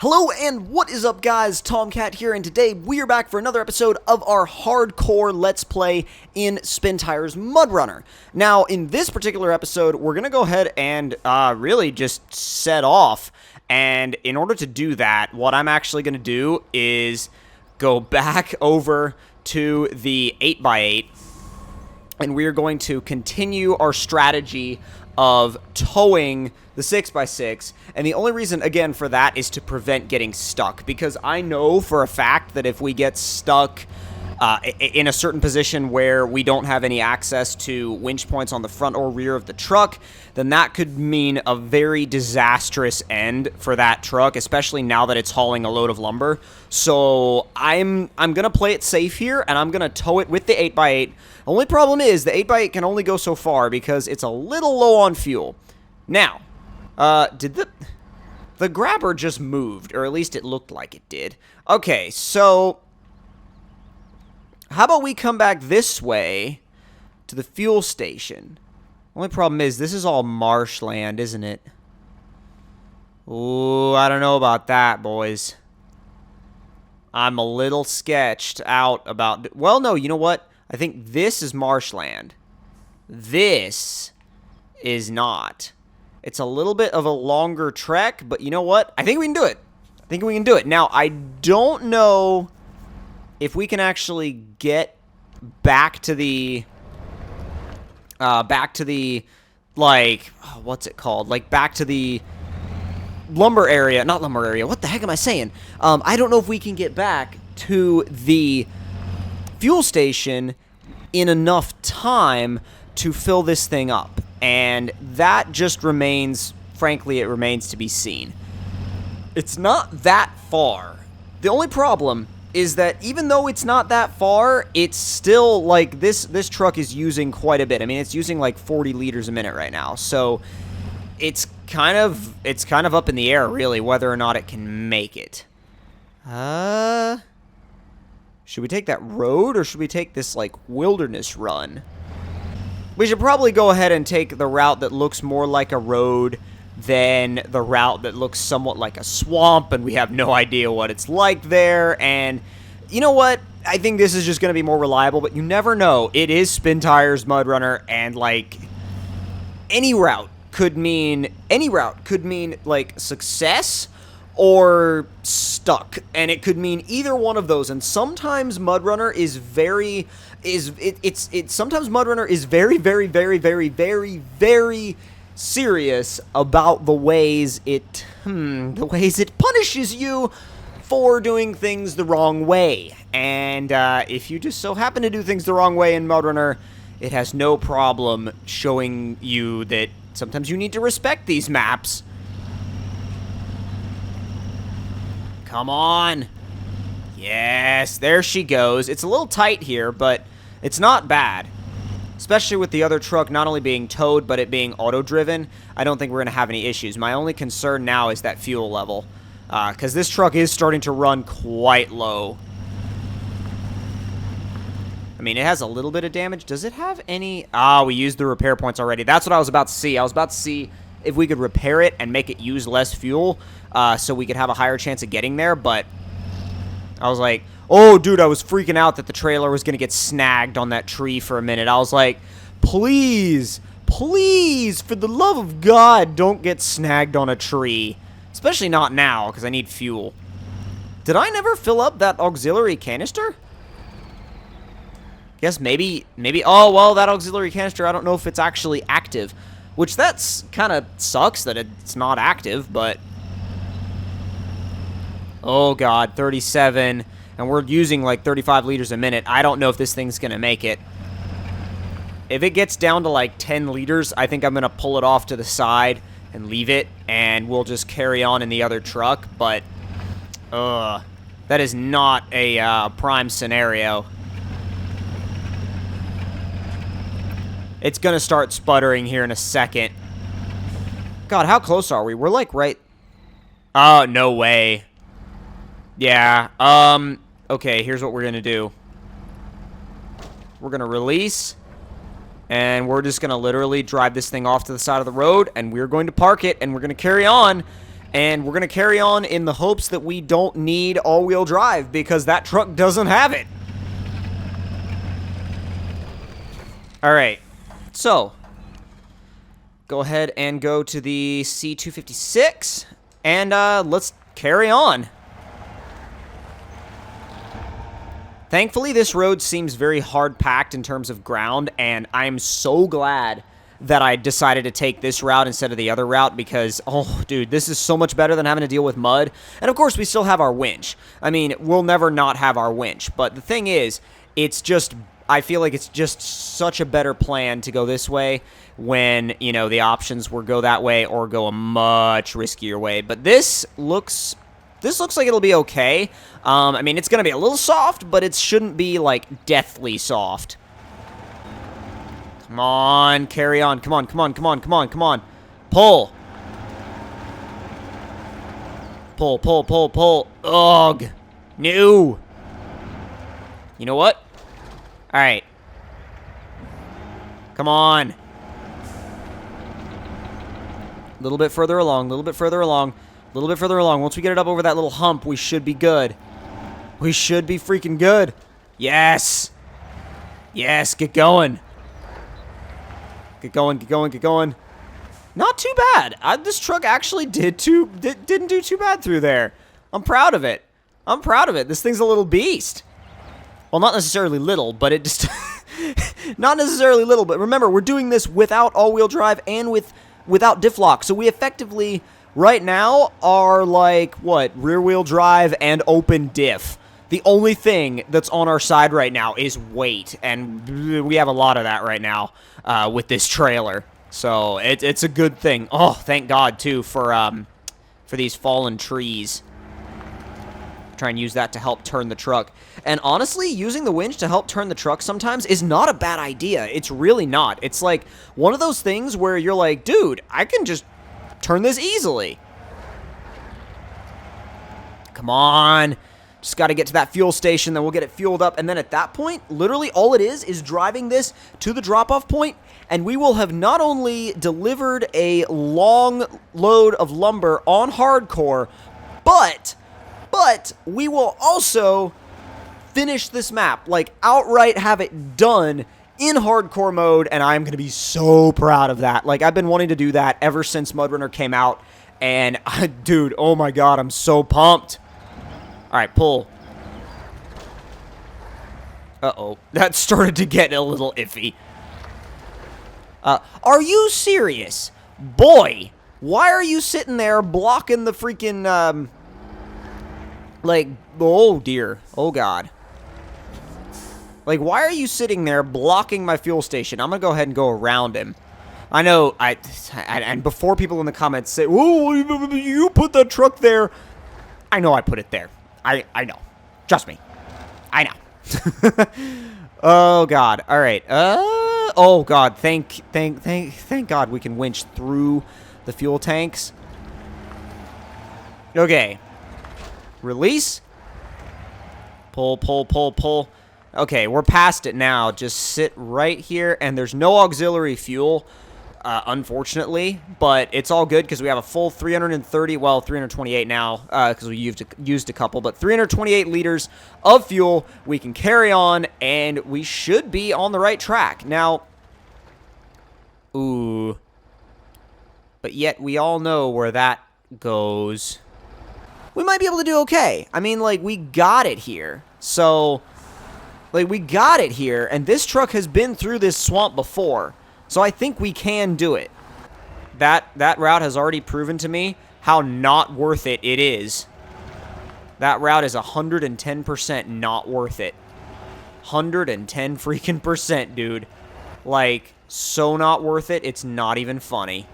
Hello and what is up guys, Tomcat here, and today we are back for another episode of our hardcore Let's Play in SpinTires Mud Runner. Now, in this particular episode, we're going to go ahead and really just set off, and in order to do that, what I'm actually going to do is go back over to the 8x8, and we are going to continue our strategy of towing the 6x6, and the only reason, again, for that is to prevent getting stuck, because I know for a fact that if we get stuck in a certain position where we don't have any access to winch points on the front or rear of the truck, then that could mean a very disastrous end for that truck, especially now that it's hauling a load of lumber. So I'm gonna play it safe here, and I'm gonna tow it with the 8x8. Only problem is the 8x8 can only go so far because it's a little low on fuel. Now, did the grabber just moved, or at least it looked like it did. Okay, so how about we come back this way to the fuel station? Only problem is this is all marshland, isn't it? Ooh, I don't know about that, boys. I'm a little sketched out about... Well, no, you know what? I think this is marshland. This is not. It's a little bit of a longer trek, but you know what? I think we can do it. I think we can do it. Now, I don't know if we can actually get back to the... like, what's it called? Like, back to the lumber area. Not lumber area. What the heck am I saying? I don't know if we can get back to the fuel station in enough time to fill this thing up. And that just remains, frankly, it remains to be seen. It's not that far. The only problem is that even though it's not that far, it's still, like, this truck is using quite a bit. I mean, it's using, like, 40 liters a minute right now. So it's kind of up in the air, really, whether or not it can make it. Should we take that road, or should we take this, like, wilderness run? We should probably go ahead and take the route that looks more like a road than the route that looks somewhat like a swamp, and we have no idea what it's like there. And you know what? I think this is just going to be more reliable, but you never know. It is SpinTires Mud Runner, and, like, any route could mean, like, success or stuck, and it could mean either one of those. And sometimes Mud Runner is very sometimes Mud Runner is very serious about the ways it punishes you for doing things the wrong way. And if you just so happen to do things the wrong way in Mud Runner, it has no problem showing you that sometimes you need to respect these maps. Come on. Yes, there she goes. It's a little tight here, but it's not bad. Especially with the other truck not only being towed, but it being auto-driven. I don't think we're going to have any issues. My only concern now is that fuel level, because this truck is starting to run quite low. I mean, it has a little bit of damage. Does it have any... we used the repair points already. That's what I was about to see. I was about to see if we could repair it and make it use less fuel, so we could have a higher chance of getting there, but I was like, oh, dude, I was freaking out that the trailer was going to get snagged on that tree for a minute. I was like, please, please, for the love of God, don't get snagged on a tree. Especially not now, because I need fuel. Did I never fill up that auxiliary canister? Guess maybe, oh, well, that auxiliary canister, I don't know if it's actually active. Which, that's kind of sucks that it's not active, but... Oh, God, 37... And we're using like 35 liters a minute. I don't know if this thing's going to make it. If it gets down to like 10 liters, I think I'm going to pull it off to the side and leave it. And we'll just carry on in the other truck. But, that is not a prime scenario. It's going to start sputtering here in a second. God, how close are we? We're like right... Oh, no way. Yeah, okay, here's what we're gonna do. We're gonna release, and we're just gonna literally drive this thing off to the side of the road, and we're going to park it, and we're gonna carry on, And we're going to carry on in the hopes that we don't need all-wheel drive because that truck doesn't have it. All right. So, go ahead and go to the C256 and let's carry on. Thankfully, this road seems very hard-packed in terms of ground, and I'm so glad that I decided to take this route instead of the other route because, oh, dude, this is so much better than having to deal with mud. And, of course, we still have our winch. I mean, we'll never not have our winch. But the thing is, it's just, I feel like it's just such a better plan to go this way when, you know, the options were go that way or go a much riskier way. But this looks like it'll be okay. I mean, it's going to be a little soft, but it shouldn't be, like, deathly soft. Come on, carry on. Come on, come on, come on, come on, come on. Pull. Pull, pull, pull, pull. Ugh. No. You know what? All right. Come on. A little bit further along, a little bit further along, a little bit further along. Once we get it up over that little hump, we should be good. We should be freaking good. Yes. Yes, get going. Get going, get going, get going. Not too bad. This truck actually didn't do too bad through there. I'm proud of it. I'm proud of it. This thing's a little beast. Well, not necessarily little, but it just... not necessarily little, but remember, we're doing this without all-wheel drive and without diff lock. So we effectively, right now, are like, what, rear-wheel drive and open diff. The only thing that's on our side right now is weight, and we have a lot of that right now with this trailer. So it's a good thing. Oh, thank God, too, for these fallen trees. Try and use that to help turn the truck. And honestly, using the winch to help turn the truck sometimes is not a bad idea. It's really not. It's like one of those things where you're like, dude, I can just turn this easily. Come on. Just got to get to that fuel station, then we'll get it fueled up, and then at that point, literally all it is driving this to the drop-off point, and we will have not only delivered a long load of lumber on hardcore, but we will also finish this map, like outright have it done in hardcore mode, and I'm going to be so proud of that. Like, I've been wanting to do that ever since MudRunner came out, and dude, oh my God, I'm so pumped. All right, pull. Uh-oh. That started to get a little iffy. Are you serious? Boy, why are you sitting there blocking the freaking, like, oh dear. Oh God. Like, why are you sitting there blocking my fuel station? I'm gonna go ahead and go around him. I know, and before people in the comments say, oh, you put the truck there. I know I put it there. I know. Trust me. I know. Oh God. All right. Oh God. Thank God we can winch through the fuel tanks. Okay. Release. Pull, pull, pull, pull. Okay, we're past it now. Just sit right here, and there's no auxiliary fuel. Unfortunately, but it's all good because we have a full 330, well, 328 now because we used a couple, but 328 liters of fuel. We can carry on, and we should be on the right track. Now, ooh, but yet we all know where that goes. We might be able to do okay. I mean, like, we got it here. So, like, we got it here, and this truck has been through this swamp before. So I think we can do it. That route has already proven to me how not worth it is. That route is 110% not worth it. 110 freaking percent, dude. Like, so not worth it, it's not even funny.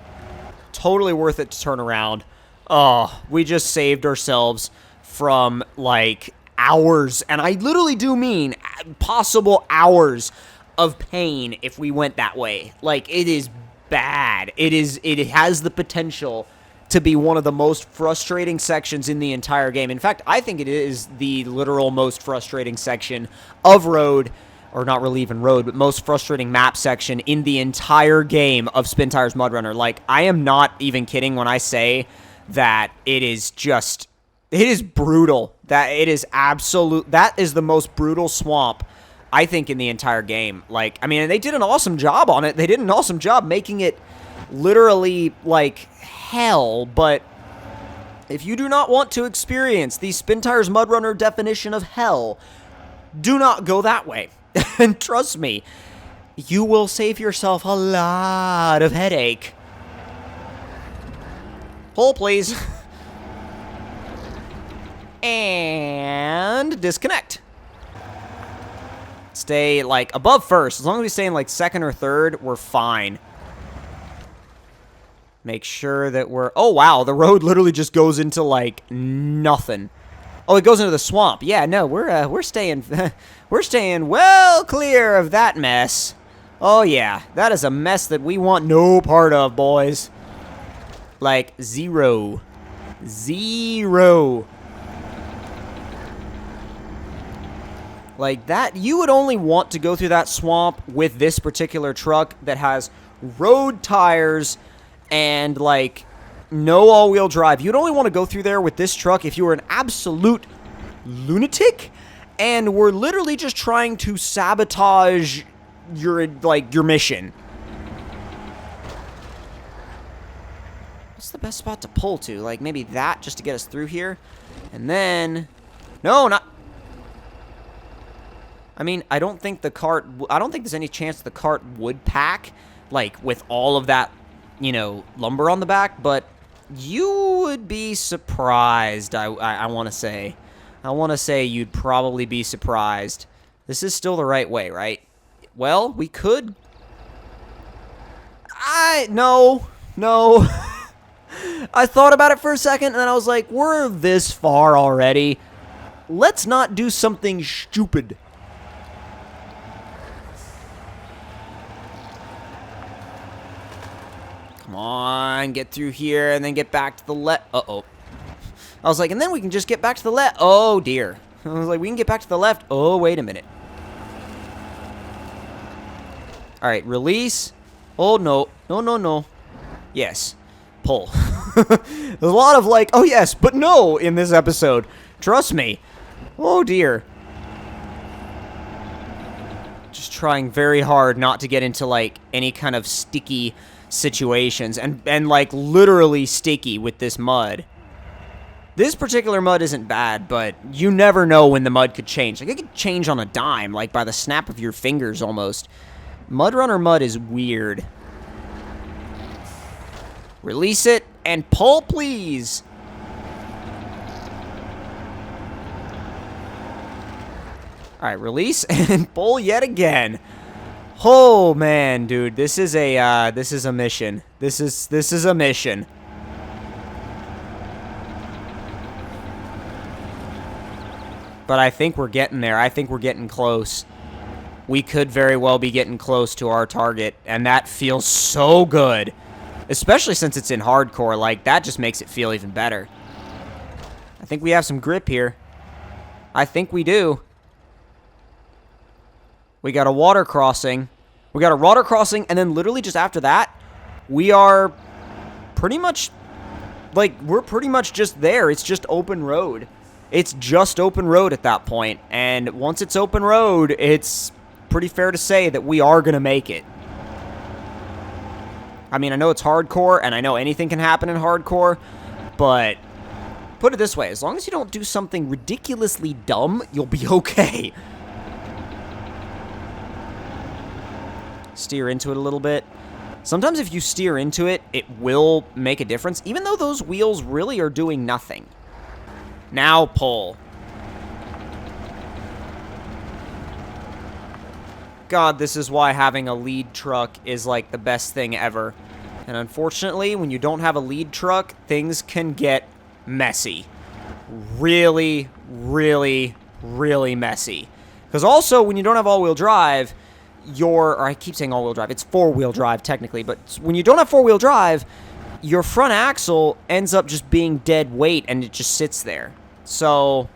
Totally worth it to turn around. Oh, we just saved ourselves from, like, hours. And I literally do mean possible hours of pain if we went that way. Like, it is bad. It has the potential to be one of the most frustrating sections in the entire game. In fact, I think it is the literal most frustrating section of road, or not really even road, but most frustrating map section in the entire game of SpinTires MudRunner. Like, I am not even kidding when I say that it is just, it is brutal. That is the most brutal swamp, I think, in the entire game. Like, I mean, they did an awesome job on it. They did an awesome job making it literally, like, hell, but if you do not want to experience the SpinTires Mud Runner definition of hell, do not go that way. And trust me, you will save yourself a lot of headache. Pull, please. And disconnect. Stay, like, above first. As long as we stay in, like, second or third, we're fine. Make sure that we're... Oh, wow. The road literally just goes into, like, nothing. Oh, it goes into the swamp. Yeah, no, we're staying... we're staying well clear of that mess. Oh, yeah. That is a mess that we want no part of, boys. Like, zero. Zero. Like, that, you would only want to go through that swamp with this particular truck that has road tires and, like, no all-wheel drive. You'd only want to go through there with this truck if you were an absolute lunatic and were literally just trying to sabotage your, like, your mission. What's the best spot to pull to? Like, maybe that, just to get us through here. And then... No, not... I mean, I don't think the cart... I don't think there's any chance the cart would pack, like, with all of that, you know, lumber on the back, but you would be surprised, I want to say. I want to say you'd probably be surprised. This is still the right way, right? Well, we could... No. I thought about it for a second, and then I was like, we're this far already. Let's not do something stupid. Come on, get through here, and then get back to the left. Uh-oh. I was like, and then we can just get back to the left. Oh, dear. I was like, we can get back to the left. Oh, wait a minute. All right, release. Oh, no. No. Yes. Pull. There's a lot of like, oh, yes, but no in this episode. Trust me. Oh, dear. Just trying very hard not to get into, like, any kind of sticky situations, and like literally sticky with this mud. This particular mud isn't bad, but you never know when the mud could change. Like, it could change on a dime, like by the snap of your fingers almost. Mud Runner mud is weird. Release it and pull, please. Alright, release and pull yet again. Oh man, dude, this is a mission. This is a mission. But I think we're getting there. I think we're getting close. We could very well be getting close to our target, and that feels so good. Especially since it's in hardcore, like, that just makes it feel even better. I think we have some grip here. I think we do. We got a water crossing. We got a water crossing, and then literally just after that, we are pretty much, like, we're pretty much just there. It's just open road. It's just open road at that point, and once it's open road, it's pretty fair to say that we are going to make it. I mean, I know it's hardcore, and I know anything can happen in hardcore, but put it this way, as long as you don't do something ridiculously dumb, you'll be okay. Steer into it a little bit. Sometimes if you steer into it, it will make a difference, even though those wheels really are doing nothing. Now pull. God, this is why having a lead truck is like the best thing ever. And unfortunately, when you don't have a lead truck, things can get messy. Really, really, really messy. Because also, when you don't have all-wheel drive, or I keep saying all-wheel drive, it's four-wheel drive technically, but when you don't have four-wheel drive, your front axle ends up just being dead weight, and it just sits there. So,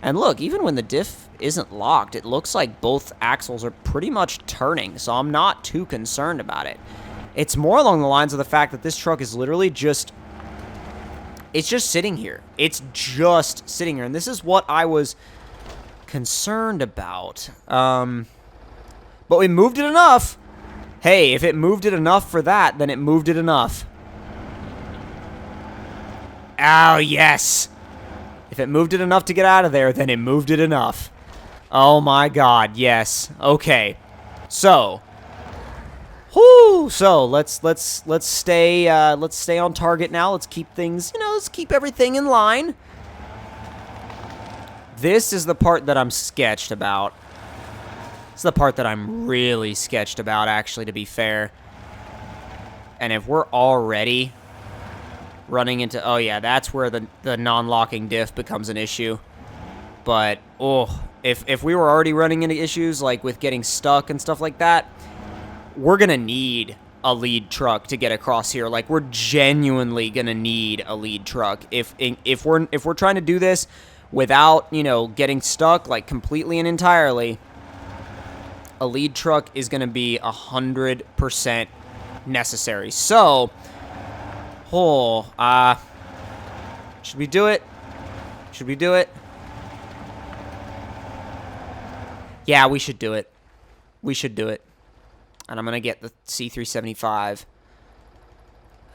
and look, even when the diff isn't locked, it looks like both axles are pretty much turning, so I'm not too concerned about it. It's more along the lines of the fact that this truck is literally just It's just sitting here. It's just sitting here. And this is what I was concerned about. But we moved it enough. Hey, if it moved it enough for that, then it moved it enough. Oh, yes. If it moved it enough to get out of there, then it moved it enough. Oh my god, yes. Okay. So, so let's stay on target now. Let's keep things, let's keep everything in line. This is the part that I'm sketched about. This is the part that I'm really sketched about, actually, to be fair. And if we're already running into... Oh, yeah, that's where the non-locking diff becomes an issue. But, if we were already running into issues, like with getting stuck and stuff like that, we're going to need a lead truck to get across here. Like, we're genuinely going to need a lead truck. If we're trying to do this without, getting stuck, like, completely and entirely, a lead truck is going to be 100% necessary. So, should we do it? Should we do it? Yeah, we should do it. We should do it. And I'm going to get the C375. I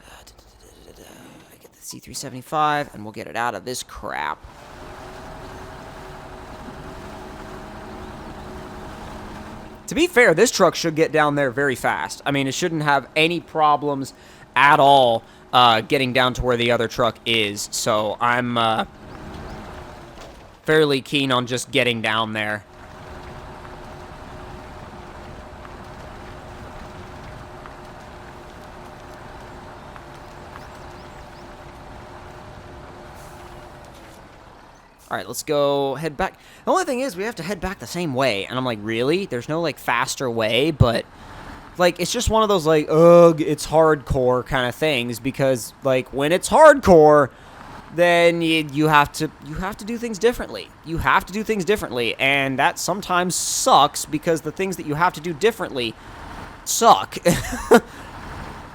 get the C375, and we'll get it out of this crap. To be fair, this truck should get down there very fast. I mean, it shouldn't have any problems at all getting down to where the other truck is. So I'm fairly keen on just getting down there. All right, let's go head back. The only thing is we have to head back the same way. And I'm like, really? There's no, like, faster way? But, like, it's just one of those, like, ugh, it's hardcore kind of things. Because, like, when it's hardcore, then you have to do things differently. You have to do things differently. And that sometimes sucks because the things that you have to do differently suck.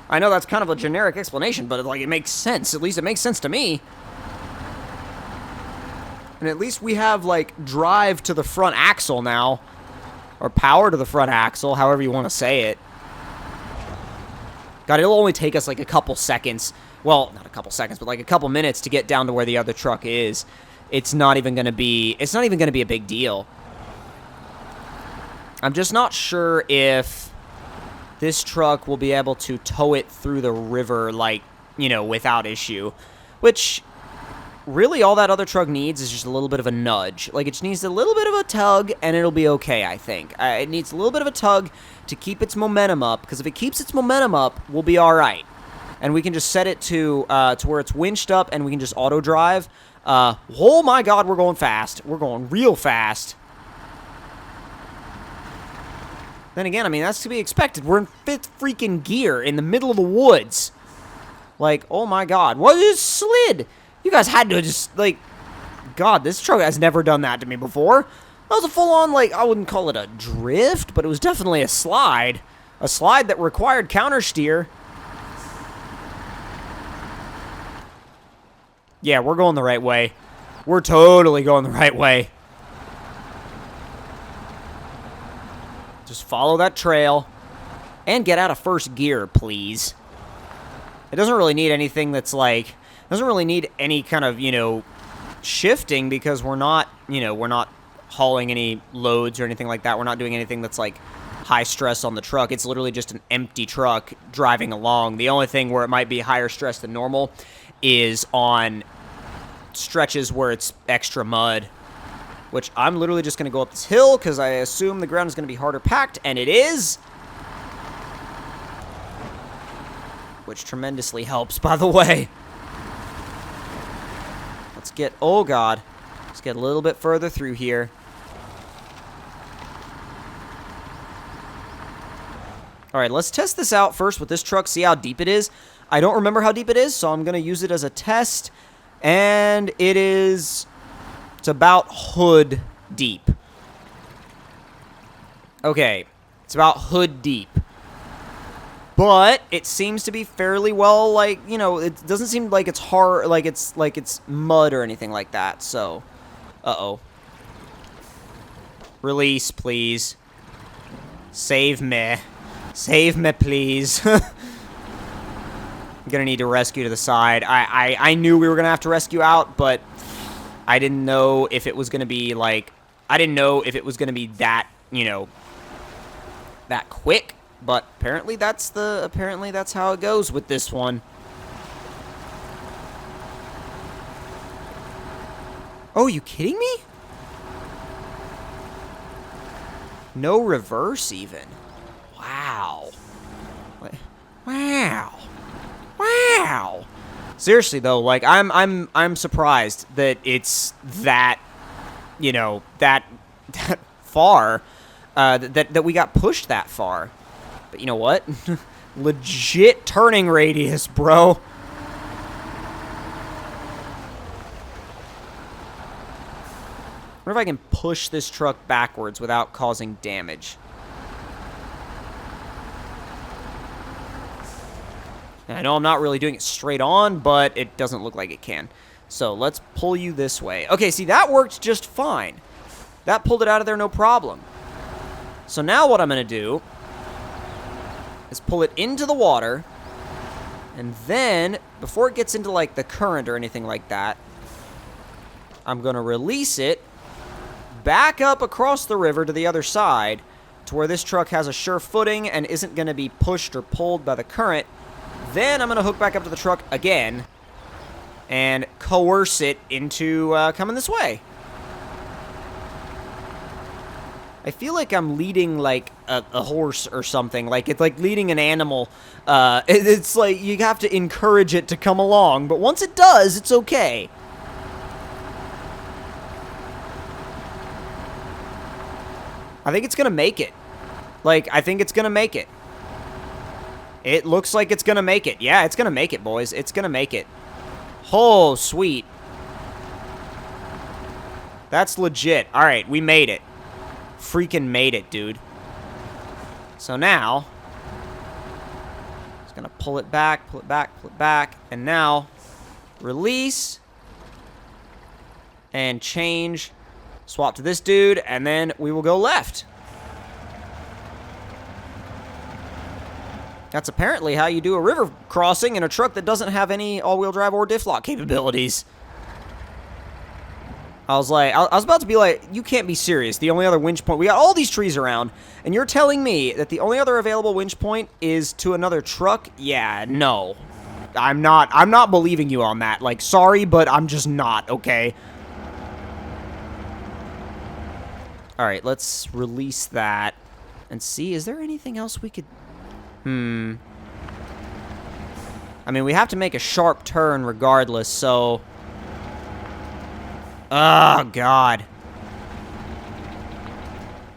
I know that's kind of a generic explanation, but, like, it makes sense. At least it makes sense to me. And at least we have, like, drive to the front axle now. Or power to the front axle, however you want to say it. God, it'll only take us, like, a couple seconds. Well, not a couple seconds, but, like, a couple minutes to get down to where the other truck is. It's not even going to be a big deal. I'm just not sure if this truck will be able to tow it through the river, like, without issue. Which... really, all that other truck needs is just a little bit of a nudge. Like, it just needs a little bit of a tug, and it'll be okay, I think. It needs a little bit of a tug to keep its momentum up, because if it keeps its momentum up, we'll be all right. And we can just set it to where it's winched up, and we can just auto-drive. Oh, my God, we're going fast. We're going real fast. Then again, I mean, that's to be expected. We're in 5th freaking gear in the middle of the woods. Like, oh, my God. What is slid? You guys had to just, like, God, this truck has never done that to me before. That was a full-on, like, I wouldn't call it a drift, but it was definitely a slide. A slide that required countersteer. Yeah, we're going the right way. We're totally going the right way. Just follow that trail. And get out of first gear, please. It doesn't really need anything that's, like... doesn't really need any kind of, shifting because we're not hauling any loads or anything like that. We're not doing anything that's, like, high stress on the truck. It's literally just an empty truck driving along. The only thing where it might be higher stress than normal is on stretches where it's extra mud, which I'm literally just going to go up this hill because I assume the ground is going to be harder packed, and it is. Which tremendously helps, by the way. Let's get, oh God, let's get a little bit further through here. All right, let's test this out first with this truck, see how deep it is. I don't remember how deep it is, so I'm going to use it as a test. And it's about hood deep. Okay, it's about hood deep. but it seems to be fairly well, like, you know, it doesn't seem like it's hard, like it's mud or anything like that, so, uh-oh. Release, please. Save me. Save me, please. I'm gonna need to rescue to the side. I knew we were gonna have to rescue out, but I didn't know if it was gonna be, like, I didn't know if it was gonna be that, you know, that quick. But apparently that's how it goes with this one. Oh, are you kidding me? No reverse even. Wow. Wow. Wow. Seriously though, like I'm surprised that it's that, you know, that far, that we got pushed that far. But you know what? Legit turning radius, bro. I wonder if I can push this truck backwards without causing damage. And I know I'm not really doing it straight on, but it doesn't look like it can. So let's pull you this way. Okay, see, that worked just fine. That pulled it out of there no problem. So now what I'm going to do is pull it into the water, and then, before it gets into, like, the current or anything like that, I'm going to release it back up across the river to the other side, to where this truck has a sure footing and isn't going to be pushed or pulled by the current. Then I'm going to hook back up to the truck again and coerce it into coming this way. I feel like I'm leading, like, a horse or something. Like, it's like leading an animal. It's like you have to encourage it to come along. But once it does, it's okay. I think it's going to make it. Like, I think it's going to make it. It looks like it's going to make it. Yeah, it's going to make it, boys. It's going to make it. Oh, sweet. That's legit. All right, we made it. Freaking made it, dude. So now, just gonna pull it back, pull it back, pull it back, and now release and change, swap to this dude, and then we will go left. That's apparently how you do a river crossing in a truck that doesn't have any all-wheel drive or diff lock capabilities. I was about to be like, you can't be serious. The only other winch point, we got all these trees around, and you're telling me that the only other available winch point is to another truck? Yeah, no. I'm not believing you on that. Like, sorry, but I'm just not, okay? Alright, let's release that and see, is there anything else we could... I mean, we have to make a sharp turn regardless, so... Oh, God.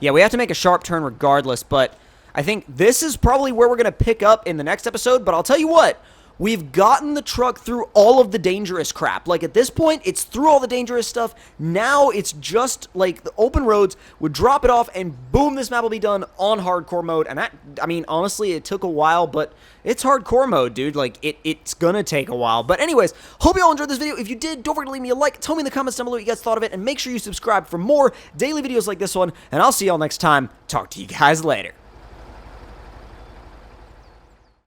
Yeah, we have to make a sharp turn regardless, but I think this is probably where we're going to pick up in the next episode, but I'll tell you what, we've gotten the truck through all of the dangerous crap. Like, at this point, it's through all the dangerous stuff. Now it's just, like, the open roads would drop it off, and boom, this map will be done on hardcore mode. And that, I mean, honestly, it took a while, but it's hardcore mode, dude. Like, it's gonna take a while. But anyways, hope you all enjoyed this video. If you did, don't forget to leave me a like. Tell me in the comments down below what you guys thought of it, and make sure you subscribe for more daily videos like this one. And I'll see y'all next time. Talk to you guys later.